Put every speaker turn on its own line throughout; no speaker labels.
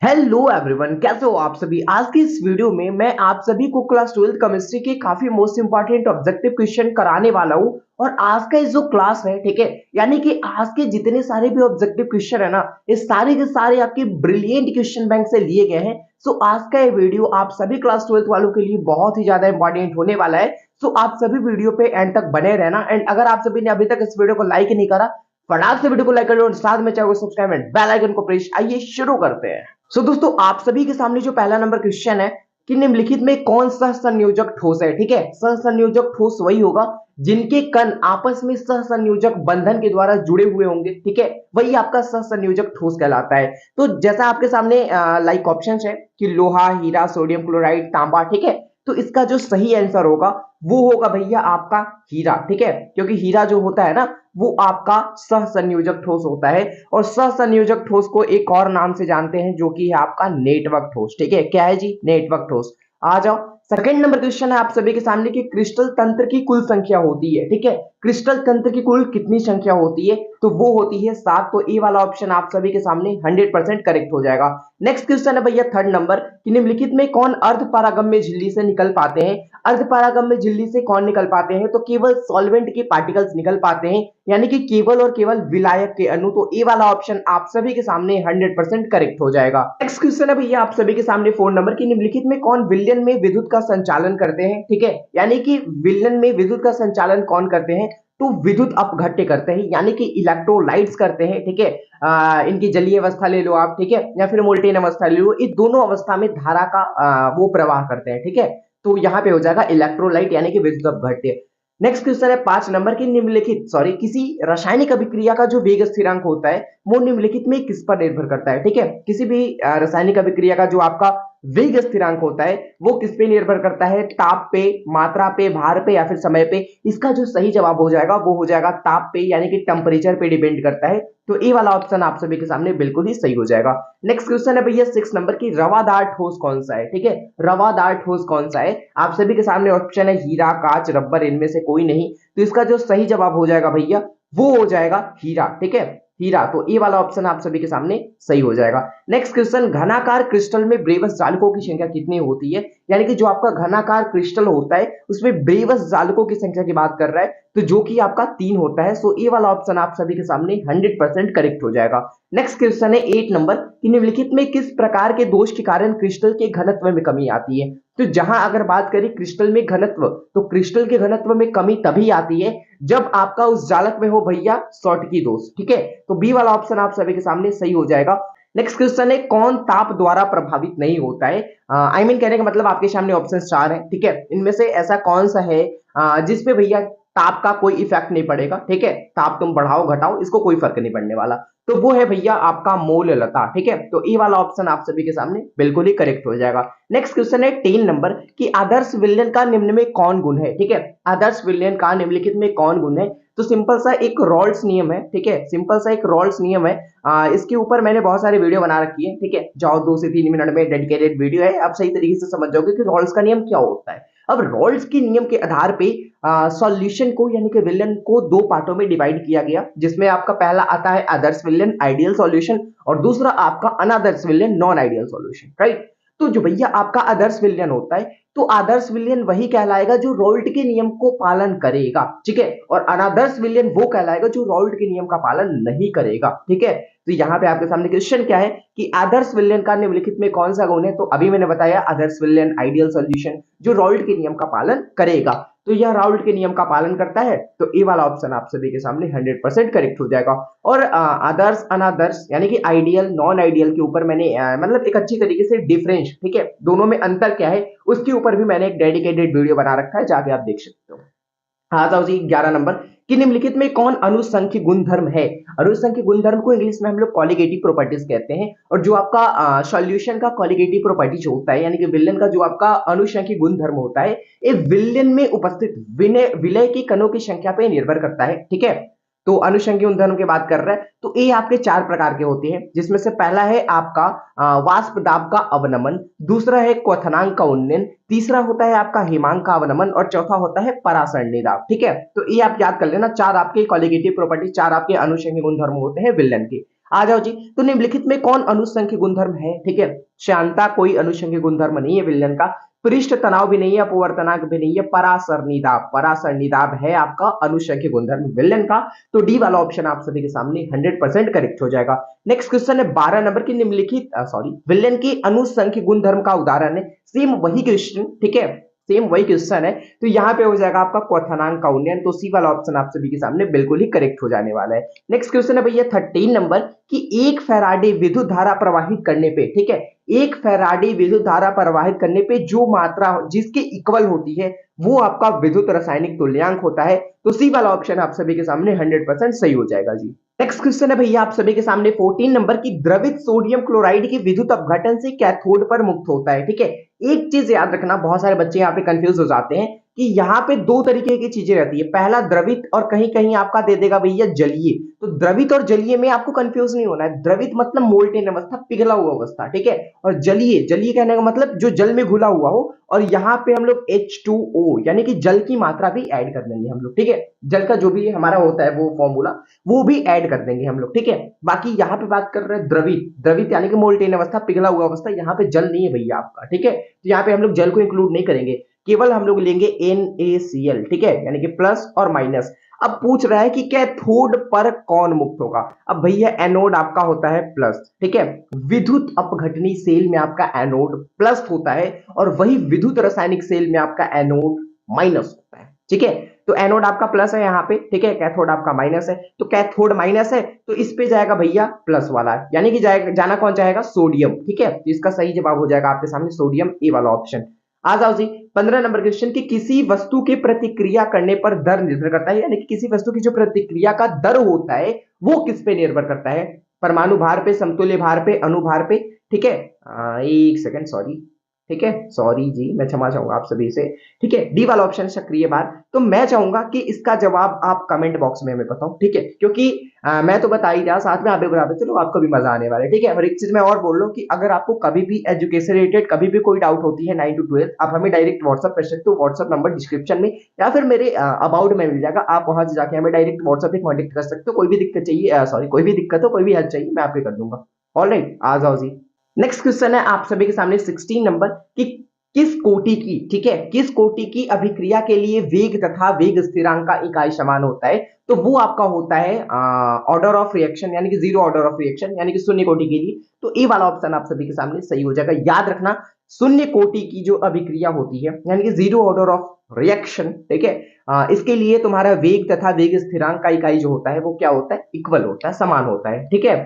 Hello everyone, कैसे हो आप सभी। आज की इस वीडियो में मैं आप सभी को क्लास 12th केमिस्ट्री के काफी मोस्ट इंपॉर्टेंट ऑब्जेक्टिव क्वेश्चन कराने वाला हूं। और आज का जो क्लास है, ठीक है, यानी कि आज के जितने सारे भी ऑब्जेक्टिव क्वेश्चन है ना, ये सारे के सारे आपके ब्रिलियंट क्वेश्चन बैंक से लिए गए हैं। सो आज का ये वीडियो आप सभी क्लास 12th वालों के लिए बहुत ही ज्यादा इंपॉर्टेंट होने वाला है। सो आप सभी वीडियो पे एंड तक बने रहना। एंड अगर आप सभी ने अभी तक इस वीडियो को लाइक नहीं करा, फटाक से वीडियो को लाइक कर लो और साथ में चाहे सब्सक्राइब एंड बेल आइकन को प्रेस। आइए शुरू करते हैं। दोस्तों, आप सभी के सामने जो पहला नंबर क्वेश्चन है कि निम्नलिखित में कौन सा संयोजक ठोस है। ठीक है, सहसंयोजक ठोस वही होगा जिनके कण आपस में सहसंयोजक बंधन के द्वारा जुड़े हुए होंगे। ठीक है, वही आपका सहसंयोजक ठोस कहलाता है। तो जैसा आपके सामने लाइक ऑप्शन है कि लोहा, हीरा, सोडियम क्लोराइड, तांबा। ठीक है, तो इसका जो सही आंसर होगा वो होगा भैया आपका हीरा। ठीक है, क्योंकि हीरा जो होता है ना, वो आपका सहसंयोजक ठोस होता है। और सहसंयोजक ठोस को एक और नाम से जानते हैं जो कि है आपका नेटवर्क ठोस। ठीक है, क्या है जी? नेटवर्क ठोस। आ जाओ, सेकंड नंबर क्वेश्चन है आप सभी के सामने कि क्रिस्टल तंत्र की कुल संख्या होती है। ठीक है, क्रिस्टल तंत्र की कुल कितनी संख्या होती है? तो वो होती है 7। तो ए वाला ऑप्शन आप सभी के सामने 100% करेक्ट हो जाएगा। नेक्स्ट क्वेश्चन है भैया थर्ड नंबर कि निम्नलिखित में कौन अर्ध पारगम्य झिल्ली से निकल पाते हैं। अर्ध पारगम्य झिल्ली से कौन निकल पाते हैं? तो केवल सॉल्वेंट के पार्टिकल्स निकल पाते हैं, यानी कि केवल और केवल विलायक के अणु। तो ए वाला ऑप्शन आप सभी के सामने 100% करेक्ट हो जाएगा। नेक्स्ट क्वेश्चन है भैया आप सभी के सामने 4 नंबर की निम्नलिखित में कौन विलयन में विद्युत का संचालन करते हैं। ठीक है, यानी कि विलयन में विद्युत का संचालन कौन करते हैं? तो विद्युत अपघट्य करते हैं, यानी कि इलेक्ट्रोलाइट्स करते हैं। ठीक है, इनकी जलीय अवस्था ले लो आप, ठीक है, या फिर मोल्टेन अवस्था ले लो, इस दोनों अवस्था में धारा का वो प्रवाह करते हैं। ठीक है, तो यहाँ पे हो जाएगा इलेक्ट्रोलाइट यानी कि विद्युत अपघट्य। नेक्स्ट क्वेश्चन है 5 नंबर की निम्नलिखित किसी रासायनिक अभिक्रिया का जो वेग स्थिरांक होता है वो निम्नलिखित में किस पर निर्भर करता है। ठीक है, किसी भी रासायनिक अभिक्रिया का जो आपका वेग स्थिरांक होता है वो किस पे निर्भर करता है? ताप पे, मात्रा पे, भार पे या फिर समय पे? इसका जो सही जवाब हो जाएगा वो हो जाएगा ताप पे, यानी कि टेम्परेचर पे डिपेंड करता है। तो ए वाला ऑप्शन आप सभी के सामने बिल्कुल ही सही हो जाएगा। नेक्स्ट क्वेश्चन है भैया 6 नंबर की रवादार ठोस कौन सा है। ठीक है, रवादार ठोस कौन सा है? आप सभी के सामने ऑप्शन है हीरा, कांच, रबर, इनमें से कोई नहीं। तो इसका जो सही जवाब हो जाएगा भैया वो हो जाएगा हीरा। ठीक है, हीरा। तो ए वाला ऑप्शन आप सभी के सामने सही हो जाएगा। नेक्स्ट क्वेश्चन, घनाकार क्रिस्टल में ब्रेवस जालकों की संख्या कितनी होती है? यानी कि जो आपका घनाकार क्रिस्टल होता है उसमें ब्रेवस जालकों की संख्या की बात कर रहा है, तो जो कि आपका 3 होता है। सो ए वाला ऑप्शन आप सभी के सामने 100% करेक्ट हो जाएगा। नेक्स्ट क्वेश्चन है 8 नंबर कि निम्नलिखित में किस प्रकार के दोष के कारण क्रिस्टल के घनत्व में कमी आती है। तो जहां अगर बात करें क्रिस्टल में घनत्व, तो क्रिस्टल के घनत्व में कमी तभी आती है जब आपका उस जालक में हो भैया शॉर्टकी दोष। ठीक है, तो बी वाला ऑप्शन आप सभी के सामने सही हो जाएगा। नेक्स्ट क्वेश्चन है कौन ताप द्वारा प्रभावित नहीं होता है? आई मीन कहने का मतलब आपके सामने ऑप्शन 4 है। ठीक है, इनमें से ऐसा कौन सा है जिसपे भैया ताप का कोई इफेक्ट नहीं पड़ेगा? ठीक है, ताप तुम बढ़ाओ घटाओ, इसको कोई फर्क नहीं पड़ने वाला। तो वो है भैया आपका मोल लता। ठीक है, तो ए वाला ऑप्शन आप सभी के सामने बिल्कुल ही करेक्ट हो जाएगा। नेक्स्ट क्वेश्चन है 10 नंबर कि आदर्श विलयन का निम्न में कौन गुण है। ठीक है, आदर्श विलयन का निम्नलिखित में कौन गुण है? तो सिंपल सा एक रॉल्स नियम है। ठीक है, सिंपल सा एक रॉल्स नियम है। इसके ऊपर मैंने बहुत सारे वीडियो बना रखी है। ठीक है, जाओ 2 से 3 मिनट में डेडिकेटेड वीडियो है, आप सही तरीके से समझ जाओगे कि रॉल्स का नियम क्या होता है। अब रॉल्स के नियम के आधार पे सॉल्यूशन को यानी कि विलयन को 2 पार्टों में डिवाइड किया गया, जिसमें आपका पहला आता है आदर्श विलयन आइडियल सॉल्यूशन और दूसरा आपका अनादर्श विलयन नॉन आइडियल सॉल्यूशन। राइट, तो जो भैया आपका आदर्श विलयन होता है, तो आदर्श विलयन वही कहलाएगा जो रॉल्ट के नियम को पालन करेगा। ठीक है, और अनादर्श विलयन वो कहलाएगा जो रॉल्ट के नियम का पालन नहीं करेगा। ठीक है, तो यहाँ पे आपके सामने क्वेश्चन क्या है कि आदर्श विलयन का निम्नलिखित में कौन सा गुण है? तो अभी मैंने बताया आदर्श विलयन आइडियल सॉल्यूशन जो रॉल्ट के नियम का पालन करेगा। तो यह राउल्ट के नियम का पालन करता है, तो ए वाला ऑप्शन आप सभी के सामने 100% करेक्ट हो जाएगा। और आदर्श अनादर्श यानी कि आइडियल नॉन आइडियल के ऊपर मैंने मतलब एक अच्छी तरीके से डिफरेंस, ठीक है, दोनों में अंतर क्या है उसके ऊपर भी मैंने एक डेडिकेटेड वीडियो बना रखा है, जाके आप देख सकते हो। हाँ जाओ जी 11 नंबर कि निम्नलिखित में कौन अनुसंख्य गुणधर्म है? अनुसंख्य गुणधर्म को इंग्लिश में हम लोग कॉलिगेटिव प्रॉपर्टीज कहते हैं। और जो आपका सॉल्यूशन का कॉलिगेटिव प्रॉपर्टीज होता है, यानी कि विलयन का जो आपका अनुसंख्य गुणधर्म होता है, ये विलयन में उपस्थित विलय के कणों की संख्या पर निर्भर करता है। ठीक है, तो अनुषंगी गुणधर्म की बात कर रहे हैं, तो ये आपके 4 प्रकार के होते हैं, जिसमें से पहला है आपका वाष्प दाब का अवनमन, दूसरा है क्वथनांक का उन्नयन, तीसरा होता है आपका हिमांक का अवनमन और चौथा होता है परासरणी दाब। ठीक है, तो ये आप याद कर लेना, 4 आपके कॉलिगेटिव प्रॉपर्टी, 4 आपके अनुषंगी गुणधर्म होते हैं विलयन के। आ जाओ जी। तो निम्नलिखित में कौन अनुषंख्य गुणधर्म है? ठीक है, श्यानता कोई अनुषंख्य गुणधर्म नहीं है विलयन का, पृष्ठ तनाव भी नहीं है, अपवर्तनांक भी नहीं है, परासर निदाब है आपका अनुषंख्य गुणधर्म विलयन का। तो डी वाला ऑप्शन आप सभी के सामने 100% करेक्ट हो जाएगा। नेक्स्ट क्वेश्चन है 12 नंबर की, निम्नलिखित विलयन की अनुषंख्य गुणधर्म का उदाहरण है। सेम वही क्वेश्चन, ठीक है, सेम वही क्वेश्चन है। तो यहाँ पे हो जाएगा आपका क्वथनांक का उन्नयन। तो सी वाला ऑप्शन आप सभी के सामने बिल्कुल ही करेक्ट हो जाने वाला है। नेक्स्ट क्वेश्चन है भैया 13 नंबर की, एक फैराडे विद्युत धारा प्रवाहित करने पे, ठीक है, एक फैराडे विद्युत धारा प्रवाहित करने पे जो मात्रा जिसके इक्वल होती है वो आपका विद्युत रासायनिक तुल्यांक होता है। तो सी वाला ऑप्शन आप सभी के सामने 100% सही हो जाएगा जी। नेक्स्ट क्वेश्चन है भैया आप सभी के सामने 14 नंबर की, द्रवित सोडियम क्लोराइड की विद्युत अपघटन से कैथोड पर मुक्त होता है। ठीक है, एक चीज याद रखना, बहुत सारे बच्चे यहाँ पे कंफ्यूज हो जाते हैं कि यहाँ पे दो तरीके की चीजें रहती है, पहला द्रवित और कहीं कहीं आपका दे देगा भैया जलीय। तो द्रवित और जलीय में आपको कंफ्यूज नहीं होना है। द्रवित मतलब मोल्टेन अवस्था, पिघला हुआ अवस्था, ठीक है, और जलीय, जलीय कहने का मतलब जो जल में घुला हुआ हो। और यहाँ पे हम लोग H2O यानी कि जल की मात्रा भी ऐड कर देंगे हम लोग, ठीक है, जल का जो भी हमारा होता है वो फॉर्मूला वो भी ऐड कर देंगे हम लोग, ठीक है। बाकी यहाँ पे बात कर रहे हैं द्रवित, द्रवित यानी कि मोल्टेन अवस्था, पिघला हुआ अवस्था, यहाँ पे जल नहीं है भैया आपका, ठीक है। तो यहाँ पे हम लोग जल को इंक्लूड नहीं करेंगे, केवल हम लोग लेंगे NaCl, ठीक है, यानी कि प्लस और माइनस। अब पूछ रहा है कि कैथोड पर कौन मुक्त होगा। अब भैया एनोड आपका होता है प्लस, ठीक है, विद्युत अपघटनी सेल में आपका एनोड प्लस होता है और वही विद्युत रासायनिक सेल में आपका एनोड माइनस होता है, ठीक है। तो एनोड आपका प्लस है यहाँ पे, ठीक है, कैथोड आपका माइनस है। तो कैथोड माइनस है तो इस पे जाएगा भैया प्लस वाला, यानी कि जाएगा, जाना कौन चाहेगा, सोडियम, ठीक है। तो इसका सही जवाब हो जाएगा आपके सामने सोडियम, ए वाला ऑप्शन। आ जाओ जी 15 नंबर क्वेश्चन की, किसी वस्तु के प्रतिक्रिया करने पर दर निर्भर करता है, यानी कि किसी वस्तु की जो प्रतिक्रिया का दर होता है वो किस पे निर्भर करता है, परमाणु भार पे, समतुल्य भार पे, अनुभार पे, ठीक है। एक सेकंड, सॉरी, ठीक है, सॉरी जी, मैं क्षमा चाहूंगा आप सभी से, ठीक है। डी वाला ऑप्शन सक्रिय भार। तो मैं चाहूंगा कि इसका जवाब आप कमेंट बॉक्स में हमें बताओ, ठीक है, क्योंकि मैं तो बता ही रहा, साथ में आप भी बताते चलो, आपको भी मजा आने वाला है, ठीक है। और एक चीज मैं और बोल रहा हूँ कि अगर आपको कभी भी एजुकेशन रिलेटेड कभी भी कोई डाउट होती है 9 to 12, आप हमें डायरेक्ट व्हाट्सअप कर सकते हो, व्हाट्सअप नंबर डिस्क्रिप्शन में या फिर मेरे अबाउट में मिल जाएगा, आप वहां से जाके हमें डायरेक्ट व्हाट्सअप पे कॉन्टेक्ट कर सकते हो। कोई भी दिक्कत चाहिए, सॉरी, कोई भी दिक्कत हो, कोई भी हेल्प चाहिए, मैं आपके कर दूंगा। ऑलराइट, आ जाओ जी। नेक्स्ट क्वेश्चन है आप सभी के सामने 16 नंबर की, किस कोटि की, ठीक है, किस कोटि की अभिक्रिया के लिए वेग तथा वेग स्थिरांक का इकाई समान होता है। तो वो आपका होता है ऑर्डर ऑफ रिएक्शन, यानी कि जीरो ऑर्डर ऑफ रिएक्शन, यानी कि शून्य कोटि के लिए। तो ए वाला ऑप्शन आप सभी के सामने सही हो जाएगा। याद रखना, शून्य कोटि की जो अभिक्रिया होती है यानी कि जीरो ऑर्डर ऑफ रिएक्शन, ठीक है, इसके लिए तुम्हारा वेग तथा वेग स्थिरांक का इकाई जो होता है वो क्या होता है, इक्वल होता है, समान होता है, ठीक है।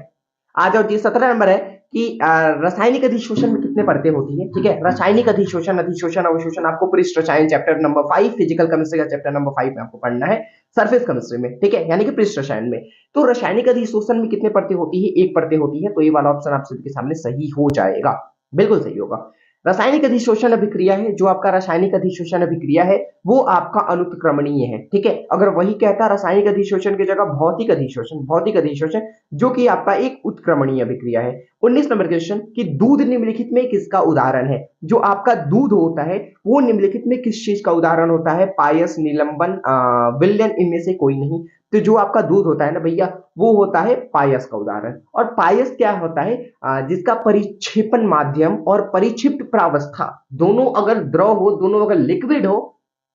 आ जाओ जी 17 नंबर है कि रासायनिक अधिशोषण में कितने परतें होती है, ठीक है। रासायनिक अधिशोषण, अधिशोषण, अवशोषण आपको पृष्ठ रसायन चैप्टर नंबर 5, फिजिकल केमिस्ट्री का चैप्टर नंबर 5 में आपको पढ़ना है, सरफेस केमिस्ट्री में, ठीक है, यानी कि पृष्ठ रसायन में। तो रासायनिक अधिशोषण में कितने परतें होती है, एक परतें होती है। तो ये वाला ऑप्शन आप सबके सामने सही हो जाएगा, बिल्कुल सही होगा। रासायनिक अधिशोषण अभिक्रिया है, जो आपका रासायनिक अधिशोषण अभिक्रिया है वो आपका अनुत्क्रमणीय है, ठीक है। अगर वही कहता रासायनिक अधिशोषण की जगह भौतिक अधिशोषण, भौतिक अधिशोषण जो कि आपका एक उत्क्रमणीय अभिक्रिया है। 19 नंबर क्वेश्चन कि दूध निम्नलिखित में किसका उदाहरण है। जो आपका दूध होता है वो निम्नलिखित में किस चीज का उदाहरण होता है, पायस, निलंबन, विलयन, इनमें से कोई नहीं। तो जो आपका दूध होता है ना भैया वो होता है पायस का उदाहरण। और पायस क्या होता है, जिसका परिक्षेपण माध्यम और परिक्षिप्त प्रावस्था दोनों अगर द्रव हो, दोनों अगर लिक्विड हो,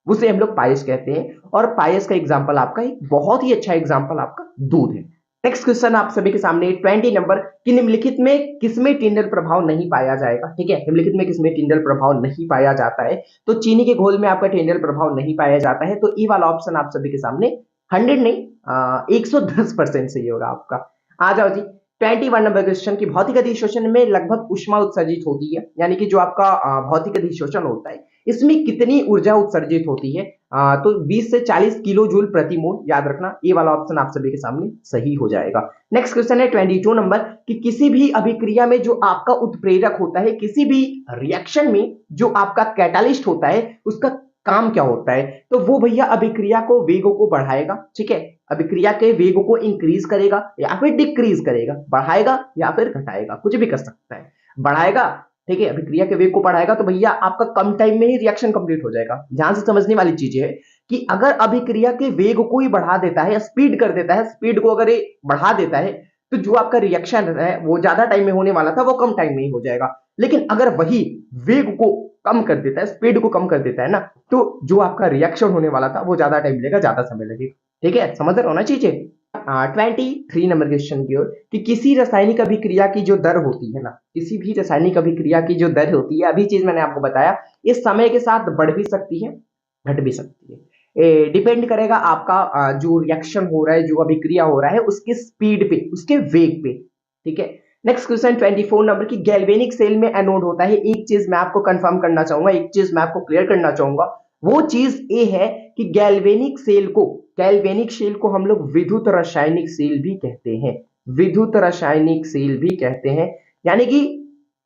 उसे हम लोग पायस कहते हैं। और पायस का एग्जाम्पल आपका एक बहुत ही अच्छा एग्जाम्पल आपका दूध है। नेक्स्ट क्वेश्चन आप सभी के सामने 20 नंबर कि निम्नलिखित में किसमें टिंडल प्रभाव नहीं पाया जाएगा, ठीक है। निम्नलिखित में किसमें टिंडल प्रभाव नहीं पाया जाता है। तो चीनी के घोल में आपका टिंडल प्रभाव नहीं पाया जाता है। तो ई वाला ऑप्शन आप सभी के सामने 100 नहीं 110% सही होगा आपका। आ जाओ जी 21 नंबर क्वेश्चन की, भौतिक अधिशोषण में लगभग ऊष्मा उत्सर्जित होती है, यानी कि जो आपका भौतिक अधिशोषण होता है इसमें कितनी ऊर्जा उत्सर्जित होती है। तो 20 से 40 किलो जूल प्रति मोल, याद रखना, ये वाला ऑप्शन आप सभी के सामने सही हो जाएगा। नेक्स्ट क्वेश्चन है 22 नंबर कि किसी भी अभिक्रिया में जो आपका उत्प्रेरक होता है, किसी भी रिएक्शन में जो आपका कैटालिस्ट होता है उसका काम क्या होता है। तो वो भैया अभिक्रिया को, वेगों को बढ़ाएगा, ठीक है, अभिक्रिया के वेगों को इंक्रीज करेगा या फिर डिक्रीज करेगा, बढ़ाएगा या फिर घटाएगा, कुछ भी कर सकता है। बढ़ाएगा, ठीक है, अभिक्रिया के वेग को बढ़ाएगा तो भैया आपका कम टाइम में ही रिएक्शन कंप्लीट हो जाएगा। ध्यान से समझने वाली चीज है कि अगर अभिक्रिया के वेग को ही बढ़ा देता है, स्पीड कर देता है, स्पीड को अगर ये बढ़ा देता है तो जो आपका रिएक्शन है वो ज्यादा टाइम में होने वाला था वो कम टाइम में ही हो जाएगा। लेकिन अगर वही वेग को कम कर देता है, स्पीड को कम कर देता है ना, तो जो आपका रिएक्शन होने वाला था वो ज्यादा टाइम लेगा, ज्यादा समय लगेगा। ठीक है, समझ रहे हो ना चीजें। 23 नंबर क्वेश्चन की ओर, कि किसी रासायनिक अभिक्रिया की जो दर होती है ना, किसी भी रासायनिक अभिक्रिया की जो दर होती है, अभी चीज मैंने आपको बताया, ये समय के साथ बढ़ भी सकती है, घट भी सकती है। डिपेंड करेगा आपका जो रिएक्शन हो रहा है, जो अभिक्रिया हो रहा है, उसके स्पीड पे, उसके वेग पे। ठीक है। नेक्स्ट क्वेश्चन 24 नंबर की, गैल्वेनिक सेल में एनोड होता है। एक चीज मैं आपको कंफर्म करना चाहूंगा, एक चीज मैं आपको क्लियर करना चाहूंगा, वो चीज ये है कि गैल्वेनिक सेल को हम लोग विद्युत रासायनिक सेल भी कहते हैं, विद्युत रासायनिक सेल भी कहते हैं, यानी कि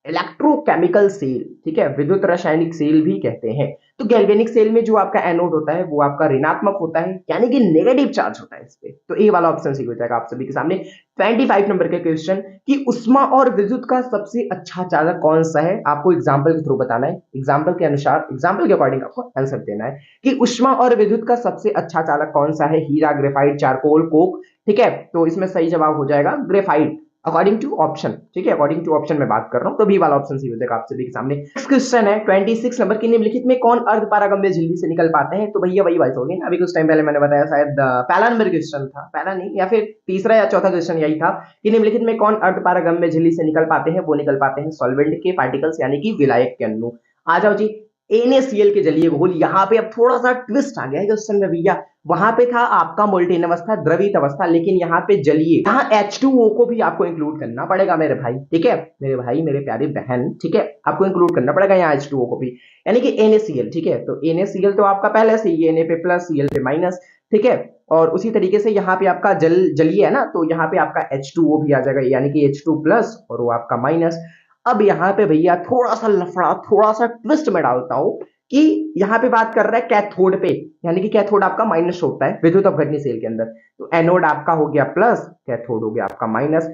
इलेक्ट्रोकेमिकल सेल। ठीक है, विद्युत रासायनिक सेल भी कहते हैं। तो गैल्वेनिक सेल में जो आपका एनोड होता है वो आपका ऋणात्मक होता है, यानी कि नेगेटिव चार्ज होता है इस पे। तो ए वाला ऑप्शन सही हो जाएगा आप सभी के सामने। 25 नंबर के क्वेश्चन, कि उष्मा और विद्युत का सबसे अच्छा चालक कौन सा है, आपको एग्जांपल के थ्रू बताना है, एग्जांपल के अनुसार, एग्जांपल के अकॉर्डिंग आपको आंसर देना है कि उष्मा और विद्युत का सबसे अच्छा चालक कौन सा है, हीरा, ग्रेफाइट, चारकोल, कोक। ठीक है, तो इसमें सही जवाब हो जाएगा ग्रेफाइट, अकॉर्डिंग टू ऑप्शन। ठीक है, अकॉर्डिंग टू ऑप्शन में बात कर रहा हूं, तो बी वाला ऑप्शन सही हो जाएगा आप सभी के सामने। नेक्स्ट क्वेश्चन है 26 नंबर की, निम्नलिखित में कौन अर्धपारगम्य झिल्ली से निकल पाते हैं। तो भैया वही बात होगी ना, अभी कुछ टाइम पहले मैंने बताया, शायद पहला नंबर क्वेश्चन था, पहला नहीं, या फिर तीसरा या चौथा क्वेश्चन यही था कि निम्नलिखित में कौन अर्धपारगम्य झिल्ली से निकल पाते हैं। वो निकल पाते हैं सॉल्वेंट के पार्टिकल्स, यानी कि विलायक के अणु। आ जाओ जी, NaCl के जलीय घोल। यहाँ पे अब थोड़ा सा ट्विस्ट आ गया है क्वेश्चन में भैया, वहां पे था आपका मोल्टेन अवस्था, द्रवित अवस्था, लेकिन यहाँ पे जलीय, यहाँ H2O को भी आपको इंक्लूड करना पड़ेगा मेरे भाई। ठीक है मेरे भाई, मेरे प्यारे बहन, ठीक है, आपको इंक्लूड करना पड़ेगा यहाँ H2O को भी, यानी कि NaCl। ठीक है, तो NaCl तो आपका पहले से ही Na पे प्लस, Cl पे माइनस। ठीक है, और उसी तरीके से यहाँ पे आपका जलीय है ना, तो यहाँ पे आपका H2O भी आ जाएगा, यानी कि H2 प्लस और वो आपका माइनस। अब यहाँ पे भैया थोड़ा सा लफड़ा, थोड़ा सा ट्विस्ट में डालता हूं कि यहाँ पे बात कर रहा है कैथोड पे, यानी कि कैथोड आपका माइनस होता है विद्युत अपघटनी सेल के अंदर, तो एनोड आपका हो गया प्लस, कैथोड हो गया आपका माइनस।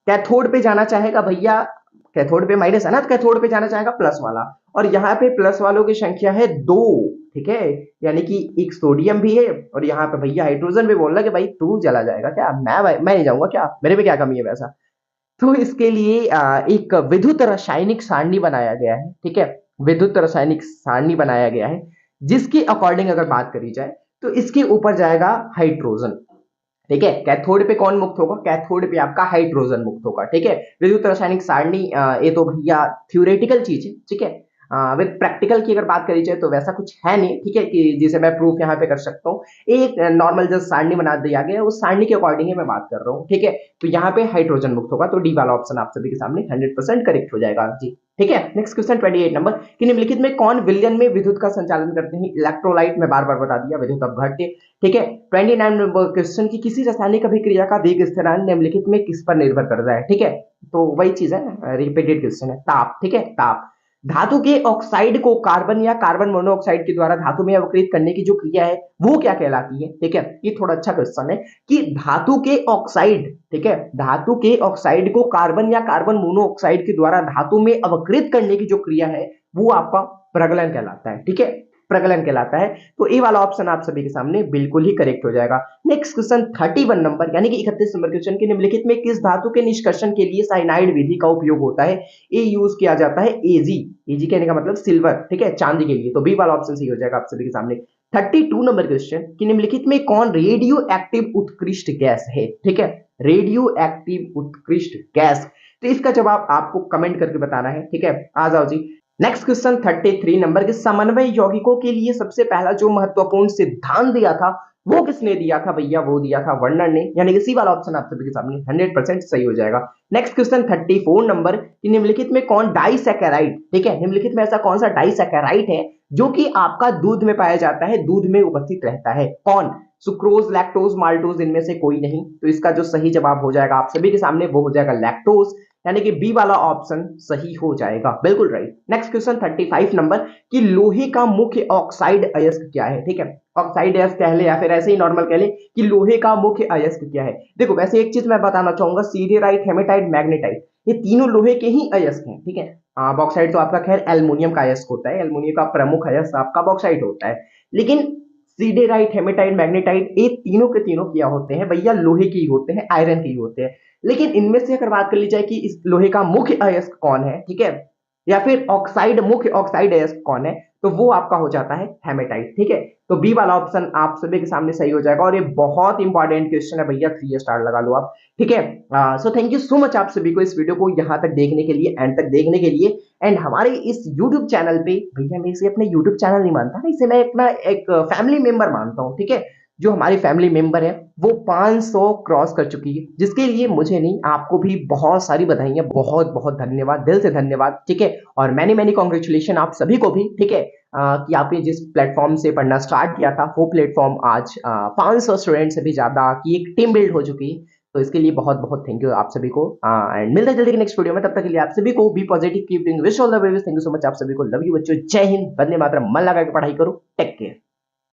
कैथोड पे जाना चाहेगा भैया, कैथोड पे माइनस है ना, तो कैथोड पे जाना चाहेगा प्लस वाला, और यहाँ पे प्लस वालों की संख्या है 2। ठीक है, यानी कि एक सोडियम भी है, और यहाँ पे भैया हाइड्रोजन भी बोल रहा है कि भाई तू चला जाएगा क्या, मैं नहीं जाऊंगा क्या, मेरे पे क्या कमी है वैसा। तो इसके लिए एक विद्युत रासायनिक सारणी बनाया गया है। ठीक है, विद्युत रासायनिक सारणी बनाया गया है, जिसके अकॉर्डिंग अगर बात करी जाए तो इसके ऊपर जाएगा हाइड्रोजन। ठीक है, कैथोड पे कौन मुक्त होगा, कैथोड पे आपका हाइड्रोजन मुक्त होगा। ठीक है, विद्युत रासायनिक सारणी, ये तो भैया थ्योरेटिकल चीज है। ठीक है, विद प्रैक्टिकल की अगर बात करी जाए तो वैसा कुछ है नहीं। ठीक है, कि जिसे मैं प्रूफ यहाँ पे कर सकता हूँ, एक नॉर्मल जस्ट सारणी बना दिया गया, उस सारणी के अकॉर्डिंग ही मैं बात कर रहा हूँ। ठीक है, तो यहाँ पे हाइड्रोजन मुक्त होगा, तो डी वाला ऑप्शन आप सभी के सामने 100% करेक्ट हो जाएगा जी। ठीक है, नेक्स्ट क्वेश्चन 28 नंबर कि निम्नलिखित में कौन विलयन में विद्युत का संचालन करते हैं। इलेक्ट्रोलाइट में बार बार बता दिया, विद्युत अपघट्य। ठीक है, 29 नंबर क्वेश्चन की किसी रासायनिक अभिक्रिया का वेग स्थिरांक निम्नलिखित में किस पर निर्भर करता है। ठीक है, तो वही चीज है, रिपीटेड क्वेश्चन है, ताप। ठीक है, ताप। धातु के ऑक्साइड को कार्बन या कार्बन मोनोऑक्साइड के द्वारा धातु में अवकृत करने की जो क्रिया है वो क्या कहलाती है। ठीक है, ये थोड़ा अच्छा क्वेश्चन है कि धातु के ऑक्साइड, ठीक है, धातु के ऑक्साइड को कार्बन या कार्बन मोनोऑक्साइड के द्वारा धातु में अवकृत करने की जो क्रिया है वो आपका प्रगलन कहलाता है। ठीक है, प्रगलन कहलाता है। तो ये वाला ऑप्शन आप सभी के सामने बिल्कुल ही करेक्ट हो जाएगा। नेक्स्ट क्वेश्चन 31 नंबर यानी कि 31 नंबर क्वेश्चन के निम्नलिखित में किस धातु के निष्कर्षण के लिए साइनाइड विधि का उपयोग होता है। ये यूज किया जाता है एजी, एजी कहने का मतलब सिल्वर। ठीक है, चांदी के लिए, तो बी वाला ऑप्शन सही हो जाएगा आप सभी के सामने। 32 नंबर क्वेश्चन कि निम्नलिखित में कौन रेडियो एक्टिव उत्कृष्ट गैस है। ठीक है, रेडियो एक्टिव उत्कृष्ट गैस, तो इसका जवाब आपको कमेंट करके बताना है। ठीक है, आ जाओ जी। नेक्स्ट क्वेश्चन 33 नंबर के समन्वय यौगिकों के लिए सबसे पहला जो महत्वपूर्ण सिद्धांत दिया था वो किसने दिया था भैया, वो दिया था वर्नर ने, यानी कि सी वाला ऑप्शन आप सभी के सामने 100% सही हो जाएगा। नेक्स्ट क्वेश्चन 34 नंबर कि निम्नलिखित में कौन डाइसैकेराइड, ठीक है, निम्नलिखित में ऐसा कौन सा डाइसैकेराइड है जो कि आपका दूध में पाया जाता है, दूध में उपस्थित रहता है, कौन, सुक्रोज, लैक्टोज, माल्टोज, इनमें से कोई नहीं। तो इसका जो सही जवाब हो जाएगा आप सभी के सामने वो हो जाएगा लैक्टोज, यानी कि बी वाला ऑप्शन सही हो जाएगा, बिल्कुल राइट। नेक्स्ट क्वेश्चन 35 नंबर कि लोहे का मुख्य ऑक्साइड अयस्क क्या है। ठीक है, ऑक्साइड अयस्क कह ले या फिर ऐसे ही नॉर्मल कह ले कि लोहे का मुख्य अयस्क क्या है। देखो वैसे एक चीज मैं बताना चाहूंगा, सीरियराइट, हेमेटाइट, मैग्नेटाइट, ये तीनों लोहे के ही अयस्क हैं। ठीक है, बॉक्साइड तो आपका खैर एल्युमिनियम का अयस्क होता है, एल्युमिनियम का प्रमुख अयस्क आपका बॉक्साइड होता है, लेकिन सीडेराइट, हेमेटाइट, मैग्नेटाइट, ये तीनों के तीनों क्या होते हैं भैया, लोहे के ही होते हैं, आयरन के ही होते हैं। लेकिन इनमें से अगर बात कर ली जाए कि इस लोहे का मुख्य अयस्क कौन है, ठीक है, या फिर ऑक्साइड, मुख्य ऑक्साइड अयस्क कौन है, तो वो आपका हो जाता है हेमेटाइट। ठीक है, तो बी वाला ऑप्शन आप सभी के सामने सही हो जाएगा और ये बहुत इंपॉर्टेंट क्वेश्चन है भैया, 3 स्टार लगा लो आप। ठीक है, so thank you so much आप सभी को इस वीडियो को यहाँ तक देखने के लिए, एंड तक देखने के लिए। एंड हमारे इस YouTube चैनल पे भैया, मैं इसे अपने YouTube चैनल नहीं मानता, इसे मैं अपना एक फैमिली मेंबर मानता हूँ। ठीक है, जो हमारी फैमिली मेंबर है वो 500 क्रॉस कर चुकी है, जिसके लिए मुझे नहीं, आपको भी बहुत सारी बधाइयां, बहुत बहुत धन्यवाद, दिल से धन्यवाद। ठीक है, और मैनी मैनी कॉन्ग्रेचुलेशन आप सभी को भी। ठीक है, कि आपने जिस प्लेटफॉर्म से पढ़ना स्टार्ट किया था, वो प्लेटफॉर्म आज 500 स्टूडेंट से भी ज्यादा की एक टीम बिल्ड हो चुकी है। तो इसके लिए बहुत बहुत थैंक यू आप सभी को, एंड मिलते हैं जल्दी नेक्स्ट वीडियो में। तब तक के लिए आप सभी को be positive, keep doing, wish all the best, thank you so much आप सभी को, लव यू बच्चों, जय हिंद, वंदे मातरम, मन लगा के पढ़ाई करो, टेक केयर।